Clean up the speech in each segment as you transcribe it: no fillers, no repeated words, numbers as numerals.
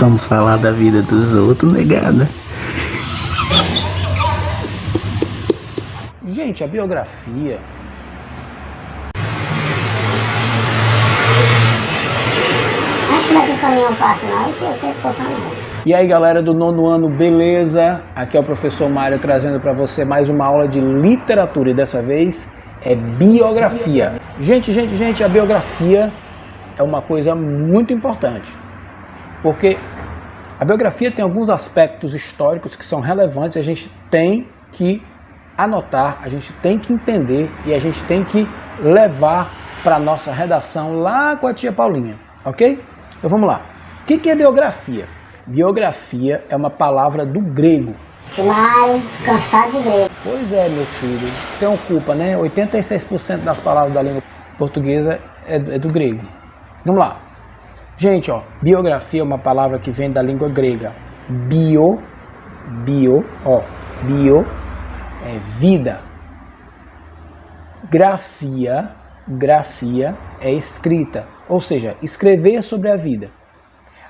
Vamos falar da vida dos outros, negada. Gente, a biografia... Acho que daqui o caminhão passa, não é o que eu tô falando. E aí, galera do 9º ano, beleza? Aqui é o professor Mário trazendo para você mais uma aula de literatura e dessa vez é biografia. Gente, a biografia é uma coisa muito importante, porque a biografia tem alguns aspectos históricos que são relevantes e a gente tem que anotar, a gente tem que entender e a gente tem que levar para a nossa redação lá com a tia Paulinha, ok? Então vamos lá. O que é biografia? Biografia é uma palavra do grego. Mário, cansado de grego. Pois é, meu filho, tem culpa, né? 86% das palavras da língua portuguesa é do grego. Vamos lá. Gente, ó, biografia é uma palavra que vem da língua grega. Bio é vida. Grafia é escrita, ou seja, escrever sobre a vida.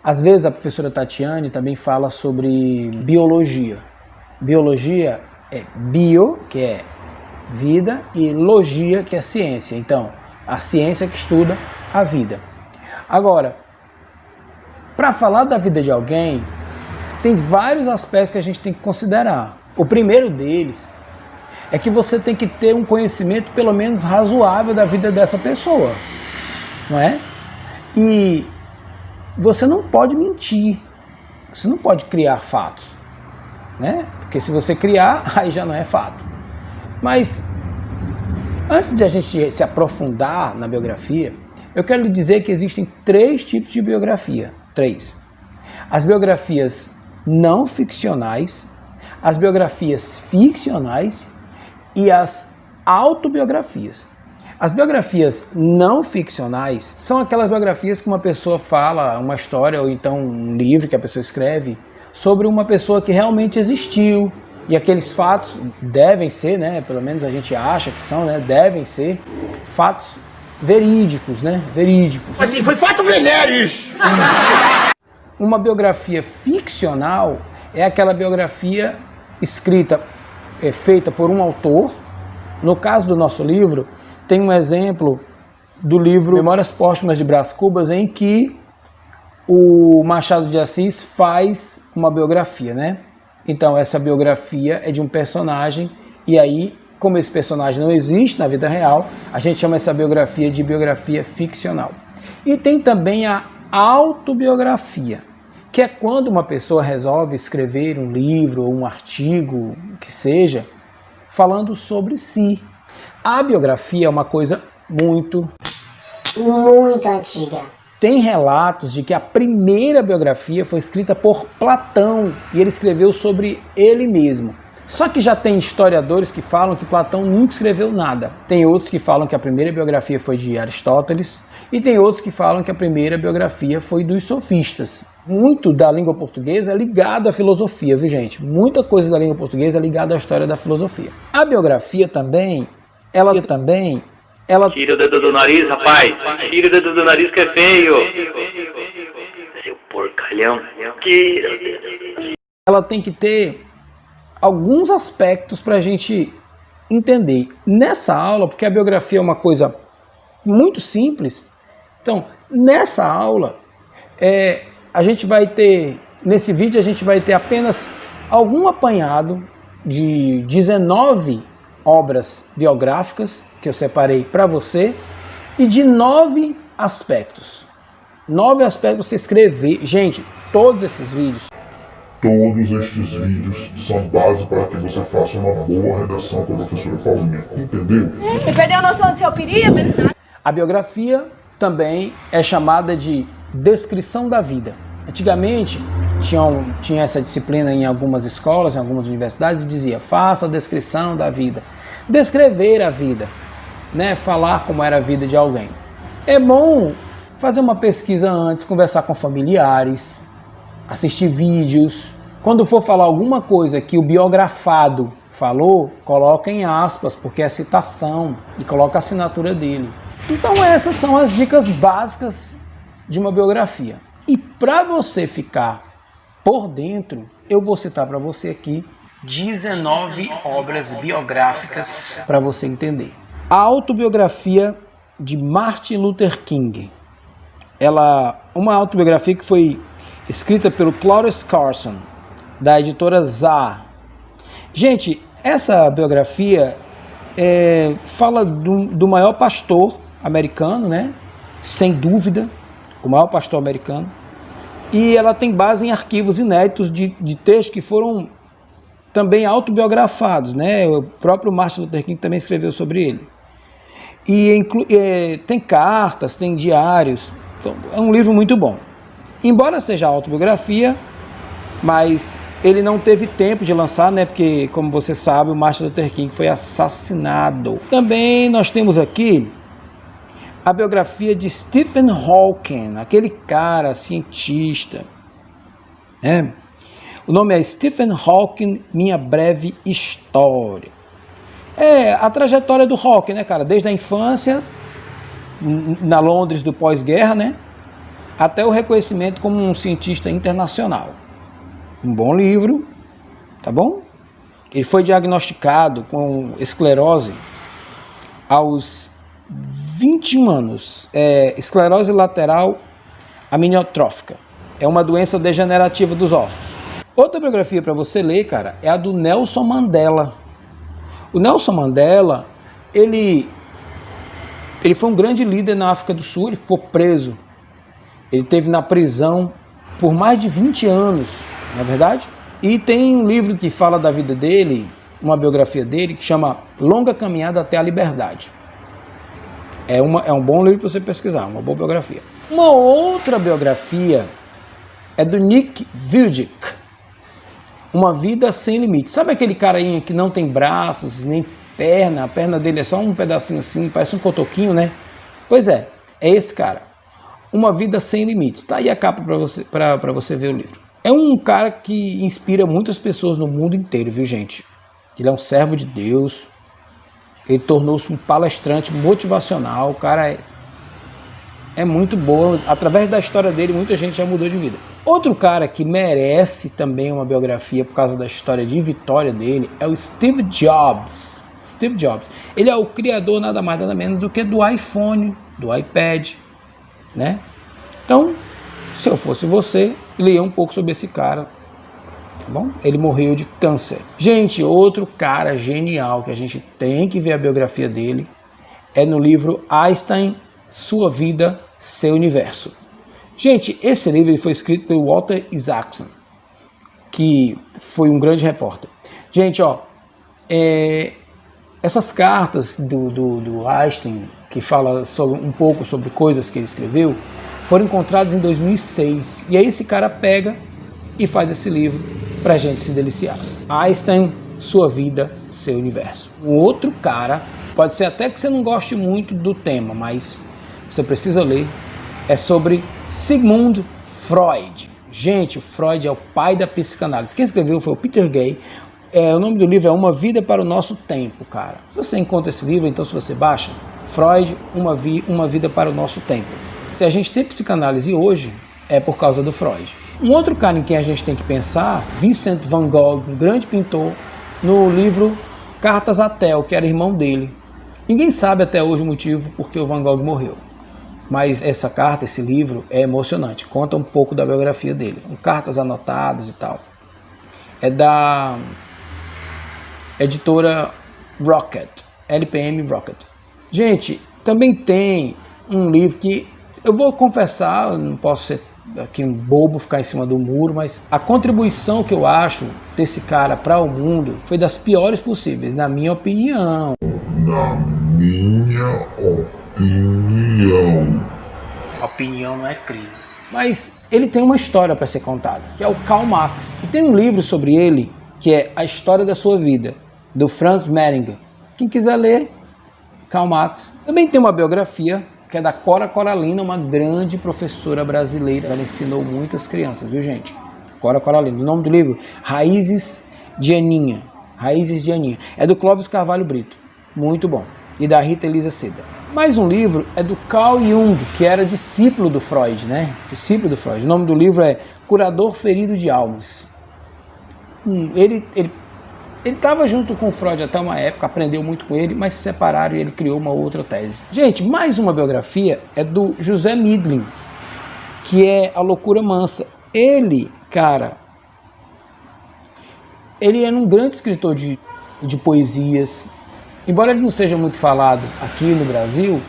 Às vezes a professora Tatiane também fala sobre biologia. Biologia é bio, que é vida, e logia, que é ciência. Então, a ciência que estuda a vida. Agora, para falar da vida de alguém, tem vários aspectos que a gente tem que considerar. O primeiro deles é que você tem que ter um conhecimento pelo menos razoável da vida dessa pessoa, não é? E você não pode mentir, você não pode criar fatos, né? Porque se você criar, aí já não é fato. Mas antes de a gente se aprofundar na biografia, eu quero lhe dizer que existem 3 tipos de biografia. 3. As biografias não ficcionais, as biografias ficcionais e as autobiografias. As biografias não ficcionais são aquelas biografias que uma pessoa fala, uma história ou então um livro que a pessoa escreve sobre uma pessoa que realmente existiu. E aqueles fatos devem ser, né, pelo menos a gente acha que são, né, devem ser fatos verídicos, né, verídicos. Assim, foi fato veneris! Uma biografia ficcional é aquela biografia escrita, feita por um autor. No caso do nosso livro, tem um exemplo do livro Memórias Póstumas de Brás Cubas, em que o Machado de Assis faz uma biografia, né? Então, essa biografia é de um personagem, e aí, como esse personagem não existe na vida real, a gente chama essa biografia de biografia ficcional. E tem também a autobiografia, que é quando uma pessoa resolve escrever um livro ou um artigo, que seja, falando sobre si. A biografia é uma coisa muito antiga. Tem relatos de que a primeira biografia foi escrita por Platão e ele escreveu sobre ele mesmo. Só que já tem historiadores que falam que Platão nunca escreveu nada. Tem outros que falam que a primeira biografia foi de Aristóteles e tem outros que falam que a primeira biografia foi dos sofistas. Muito da língua portuguesa é ligado à filosofia, viu, gente? Muita coisa da língua portuguesa é ligada à história da filosofia. A biografia também, ela Tira o dedo do nariz, rapaz. Tira o dedo do nariz que é feio. Seu porcalhão. Tira o dedo. Ela tem que ter alguns aspectos para a gente entender. Nessa aula, porque a biografia é uma coisa muito simples, então, nessa aula, a gente vai ter, nesse vídeo, a gente vai ter apenas algum apanhado de 19 obras biográficas que eu separei para você e de 9 aspectos. 9 aspectos para você escrever. Gente, todos esses vídeos são base para que você faça uma boa redação com a professora Paulinha. Entendeu? Você perdeu a noção do seu perigo? A biografia também é chamada de descrição da vida. Antigamente, tinha essa disciplina em algumas escolas, em algumas universidades, e dizia, faça a descrição da vida. Descrever a vida, né? Falar como era a vida de alguém. É bom fazer uma pesquisa antes, conversar com familiares, assistir vídeos. Quando for falar alguma coisa que o biografado falou, coloca em aspas, porque é citação, e coloca a assinatura dele. Então essas são as dicas básicas de uma biografia. E para você ficar por dentro, eu vou citar para você aqui 19 obras biográficas para você entender. A autobiografia de Martin Luther King. Uma autobiografia que foi escrita pelo Clarence Carson, da editora Zar. Gente, essa biografia fala do maior pastor americano, né? Sem dúvida, o maior pastor americano. E ela tem base em arquivos inéditos de textos que foram também autobiografados, né? O próprio Martin Luther King também escreveu sobre ele. E tem cartas, tem diários. Então, é um livro muito bom. Embora seja autobiografia, mas ele não teve tempo de lançar, né? Porque, como você sabe, o Martin Luther King foi assassinado. Também nós temos aqui a biografia de Stephen Hawking, aquele cara cientista, né? O nome é Stephen Hawking, Minha Breve História. É a trajetória do Hawking, né, cara? Desde a infância, na Londres do pós-guerra, né? Até o reconhecimento como um cientista internacional. Um bom livro, tá bom? Ele foi diagnosticado com esclerose aos 21 anos. Esclerose lateral amniotrófica. É uma doença degenerativa dos ossos. Outra biografia para você ler, cara, é a do Nelson Mandela. O Nelson Mandela, ele foi um grande líder na África do Sul, ele ficou preso. Ele esteve na prisão por mais de 20 anos, não é verdade? E tem um livro que fala da vida dele, uma biografia dele, que chama Longa Caminhada até a Liberdade. É um bom livro para você pesquisar, uma boa biografia. Uma outra biografia é do Nick Vujicic, Uma Vida Sem Limites. Sabe aquele carinha que não tem braços, nem perna, a perna dele é só um pedacinho assim, parece um cotoquinho, né? Pois é esse cara. Uma Vida Sem Limites. Tá aí a capa para você ver o livro. É um cara que inspira muitas pessoas no mundo inteiro, viu, gente? Ele é um servo de Deus. Ele tornou-se um palestrante motivacional. O cara é muito bom. Através da história dele, muita gente já mudou de vida. Outro cara que merece também uma biografia por causa da história de vitória dele é o Steve Jobs. Steve Jobs. Ele é o criador nada mais nada menos do que do iPhone, do iPad, né? Então, se eu fosse você, leia um pouco sobre esse cara, tá bom? Ele morreu de câncer. Gente, outro cara genial que a gente tem que ver a biografia dele é no livro Einstein, Sua Vida, Seu Universo. Gente, esse livro foi escrito pelo Walter Isaacson, que foi um grande repórter. Gente, essas cartas do Einstein, que fala um pouco sobre coisas que ele escreveu, foram encontradas em 2006. E aí esse cara pega e faz esse livro pra gente se deliciar. Einstein, Sua Vida, Seu Universo. Um outro cara, pode ser até que você não goste muito do tema, mas você precisa ler, é sobre Sigmund Freud. Gente, o Freud é o pai da psicanálise. Quem escreveu foi o Peter Gay. O nome do livro é Uma Vida para o Nosso Tempo, cara. Se você encontra esse livro, então se você baixa, Freud, Uma Vida para o Nosso Tempo. Se a gente tem psicanálise hoje, é por causa do Freud. Um outro cara em quem a gente tem que pensar, Vincent van Gogh, um grande pintor, no livro Cartas a Theo, que era irmão dele. Ninguém sabe até hoje o motivo por que o Van Gogh morreu. Mas essa carta, esse livro, é emocionante. Conta um pouco da biografia dele, com cartas anotadas e tal. É da editora Rocket, LPM Rocket. Gente, também tem um livro que, eu vou confessar, eu não posso ser aqui um bobo, ficar em cima do muro, mas a contribuição que eu acho desse cara para o mundo foi das piores possíveis, na minha opinião. Na minha opinião. Opinião não é crime. Mas ele tem uma história para ser contada, que é o Karl Marx. E tem um livro sobre ele, que é A História da Sua Vida, do Franz Mehringer. Quem quiser ler, Karl Marx. Também tem uma biografia, que é da Cora Coralina, uma grande professora brasileira. Ela ensinou muitas crianças, viu, gente? Cora Coralina. O nome do livro, Raízes de Aninha. Raízes de Aninha. É do Clóvis Carvalho Brito. Muito bom. e da Rita Elisa Seda. Mais um livro é do Carl Jung, que era discípulo do Freud, né? Discípulo do Freud. O nome do livro é Curador Ferido de Almas. Ele estava junto com o Freud até uma época, aprendeu muito com ele, mas se separaram e ele criou uma outra tese. Gente, mais uma biografia é do José Midlin, que é A Loucura Mansa. Ele, cara, ele era um grande escritor de poesias. Embora ele não seja muito falado aqui no Brasil,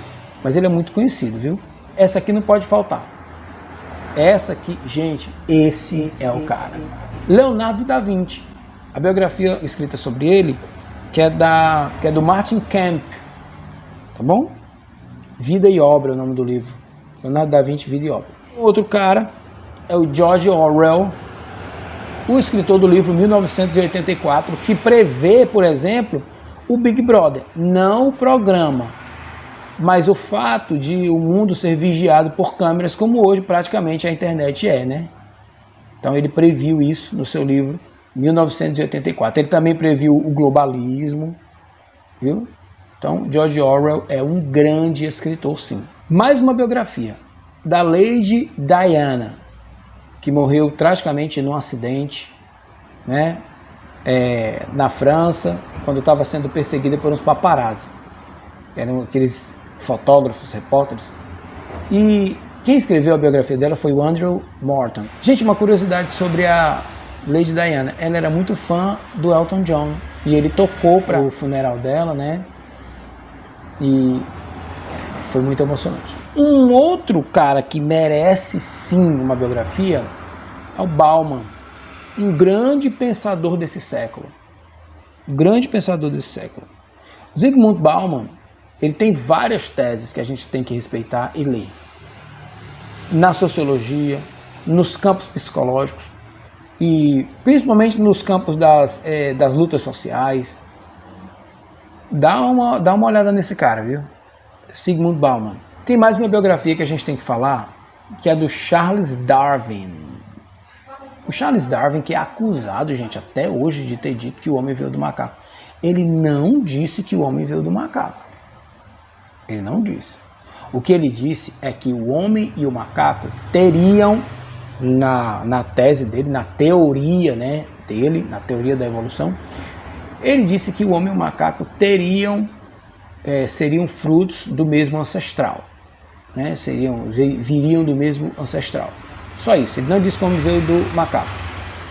mas ele é muito conhecido, viu? Essa aqui não pode faltar. Essa aqui, gente, esse é o cara. Leonardo da Vinci. A biografia escrita sobre ele, que é do Martin Kemp, tá bom? Vida e Obra é o nome do livro. Leonardo da Vinci, Vida e Obra. O outro cara é o George Orwell, o escritor do livro 1984, que prevê, por exemplo, o Big Brother. Não o programa, mas o fato de o mundo ser vigiado por câmeras, como hoje praticamente a internet é, né? Então ele previu isso no seu livro 1984. Ele também previu o globalismo, viu? Então, George Orwell é um grande escritor, sim. Mais uma biografia da Lady Diana, que morreu tragicamente num acidente, né? Na França, quando estava sendo perseguida por uns paparazzi, que eram aqueles fotógrafos, repórteres. E quem escreveu a biografia dela foi o Andrew Morton. Gente, uma curiosidade sobre a Lady Diana, ela era muito fã do Elton John e ele tocou para o funeral dela, né? E foi muito emocionante. Um outro cara que merece sim uma biografia é o Bauman, um grande pensador desse século. Grande pensador desse século. Zygmunt Bauman, ele tem várias teses que a gente tem que respeitar e ler. Na sociologia, nos campos psicológicos, e principalmente nos campos das lutas sociais. Dá uma olhada nesse cara, viu? Zygmunt Bauman. Tem mais uma biografia que a gente tem que falar, que é do Charles Darwin. O Charles Darwin, que é acusado, gente, até hoje de ter dito que o homem veio do macaco. Ele não disse que o homem veio do macaco. Ele não disse. O que ele disse é que o homem e o macaco teriam, na tese dele, na teoria, né, dele, na teoria da evolução, ele disse que o homem e o macaco seriam frutos do mesmo ancestral, né, viriam do mesmo ancestral. Só isso, ele não disse como veio do macaco.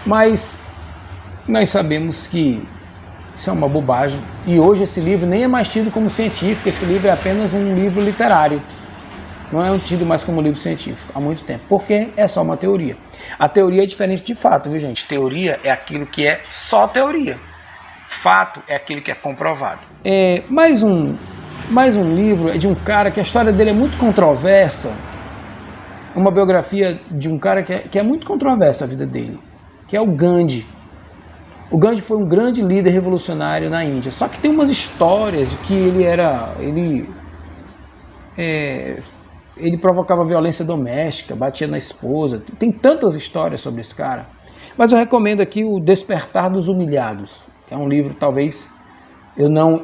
Mas nós sabemos que isso é uma bobagem. E hoje esse livro nem é mais tido como científico, esse livro é apenas um livro literário. Não é tido mais como livro científico há muito tempo, porque é só uma teoria. A teoria é diferente de fato, viu, gente? Teoria é aquilo que é só teoria. Fato é aquilo que é comprovado. Mais um livro é de um cara que a história dele é muito controversa. Uma biografia de um cara que é muito controversa a vida dele, que é o Gandhi. O Gandhi foi um grande líder revolucionário na Índia. Só que tem umas histórias de que ele provocava violência doméstica, batia na esposa. Tem tantas histórias sobre esse cara. Mas eu recomendo aqui o Despertar dos Humilhados. É um livro, talvez, eu não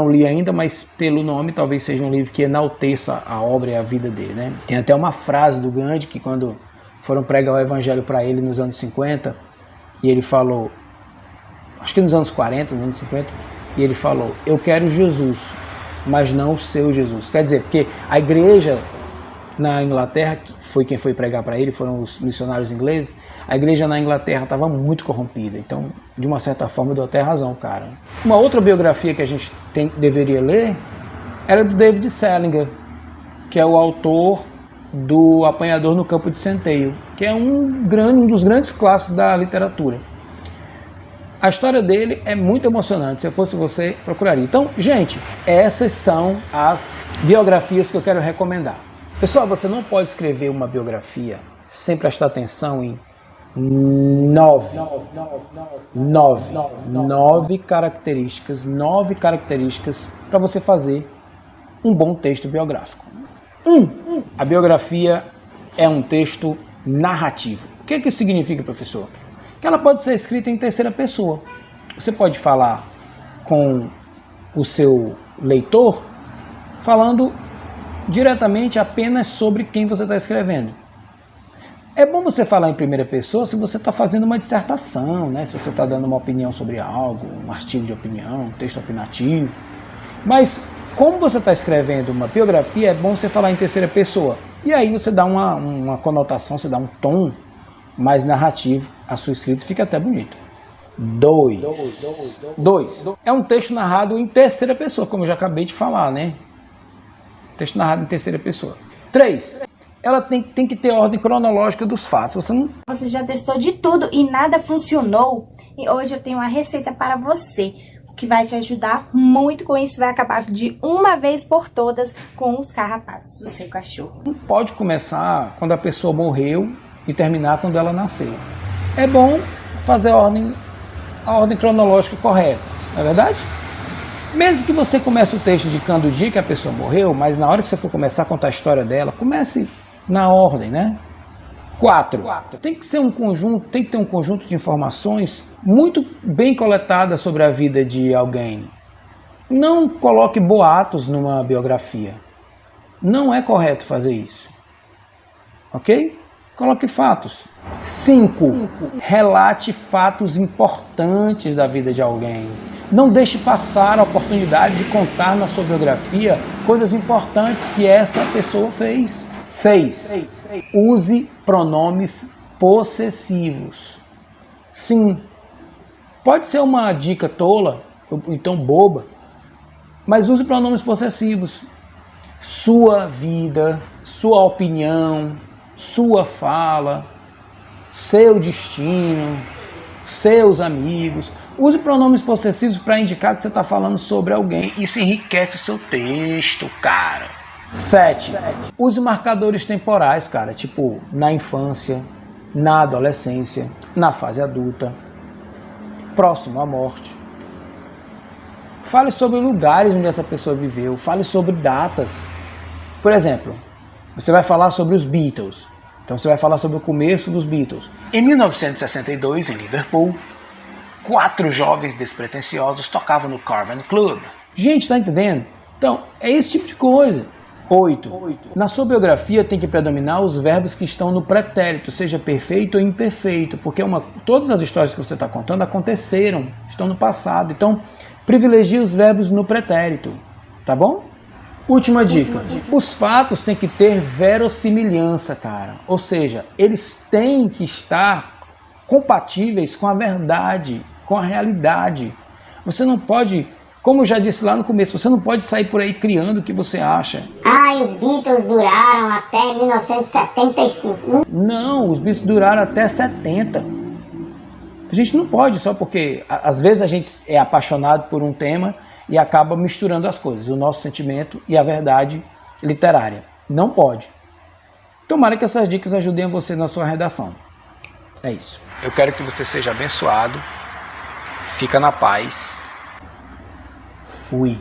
li ainda, mas pelo nome talvez seja um livro que enalteça a obra e a vida dele, né? Tem até uma frase do Gandhi que quando foram pregar o evangelho para ele nos anos 50, e ele falou, acho que nos anos 40, nos anos 50, e ele falou: eu quero Jesus, mas não o seu Jesus. Quer dizer, porque a igreja na Inglaterra, que foi quem foi pregar para ele, foram os missionários ingleses, a igreja na Inglaterra estava muito corrompida. Então, de uma certa forma, eu dou até razão, cara. Uma outra biografia que a gente deveria ler era do David Salinger, que é o autor do Apanhador no Campo de Centeio, que é um dos grandes clássicos da literatura. A história dele é muito emocionante, se eu fosse você, procuraria. Então, gente, essas são as biografias que eu quero recomendar. Pessoal, você não pode escrever uma biografia sem prestar atenção em nove características para você fazer um bom texto biográfico. A biografia é um texto narrativo. O que isso significa, professor? Que ela pode ser escrita em terceira pessoa. Você pode falar com o seu leitor falando diretamente apenas sobre quem você está escrevendo. É bom você falar em primeira pessoa se você está fazendo uma dissertação, né? Se você está dando uma opinião sobre algo, um artigo de opinião, um texto opinativo. Mas como você está escrevendo uma biografia, é bom você falar em terceira pessoa. E aí você dá uma conotação, você dá um tom mais narrativo à sua escrita, fica até bonito. 2. É um texto narrado em terceira pessoa, como eu já acabei de falar, né? Texto narrado em terceira pessoa. 3. Ela tem que ter ordem cronológica dos fatos. Você já testou de tudo e nada funcionou? E hoje eu tenho uma receita para você, que vai te ajudar muito com isso. Vai acabar de uma vez por todas com os carrapatos do seu cachorro. Não pode começar quando a pessoa morreu e terminar quando ela nasceu. É bom fazer a ordem cronológica correta, não é verdade? Mesmo que você comece o texto indicando o dia que a pessoa morreu, mas na hora que você for começar a contar a história dela, comece na ordem, né? 4. Tem que ter um conjunto de informações muito bem coletadas sobre a vida de alguém. Não coloque boatos numa biografia. Não é correto fazer isso. Ok? Coloque fatos. 5. Relate fatos importantes da vida de alguém. Não deixe passar a oportunidade de contar na sua biografia coisas importantes que essa pessoa fez. 6. Use pronomes possessivos. Sim, pode ser uma dica tola, ou então boba, mas use pronomes possessivos. Sua vida, sua opinião, sua fala, seu destino, seus amigos. Use pronomes possessivos para indicar que você está falando sobre alguém. Isso enriquece o seu texto, cara. 7. Use marcadores temporais, cara, tipo na infância, na adolescência, na fase adulta, próximo à morte. Fale sobre lugares onde essa pessoa viveu, fale sobre datas. Por exemplo, você vai falar sobre os Beatles, então você vai falar sobre o começo dos Beatles. Em 1962, em Liverpool, 4 jovens despretensiosos tocavam no Cavern Club. Gente, tá entendendo? Então, é esse tipo de coisa. 8. Na sua biografia tem que predominar os verbos que estão no pretérito, seja perfeito ou imperfeito, porque todas as histórias que você está contando aconteceram, estão no passado. Então, privilegie os verbos no pretérito, tá bom? Última dica. Os fatos têm que ter verossimilhança, cara. Ou seja, eles têm que estar compatíveis com a verdade, com a realidade. Você não pode... Como eu já disse lá no começo, você não pode sair por aí criando o que você acha. Ah, os Beatles duraram até 1975. Não, os Beatles duraram até 70. A gente não pode só porque, às vezes, a gente é apaixonado por um tema e acaba misturando as coisas, o nosso sentimento e a verdade literária. Não pode. Tomara que essas dicas ajudem você na sua redação. É isso. Eu quero que você seja abençoado. Fica na paz. Fui.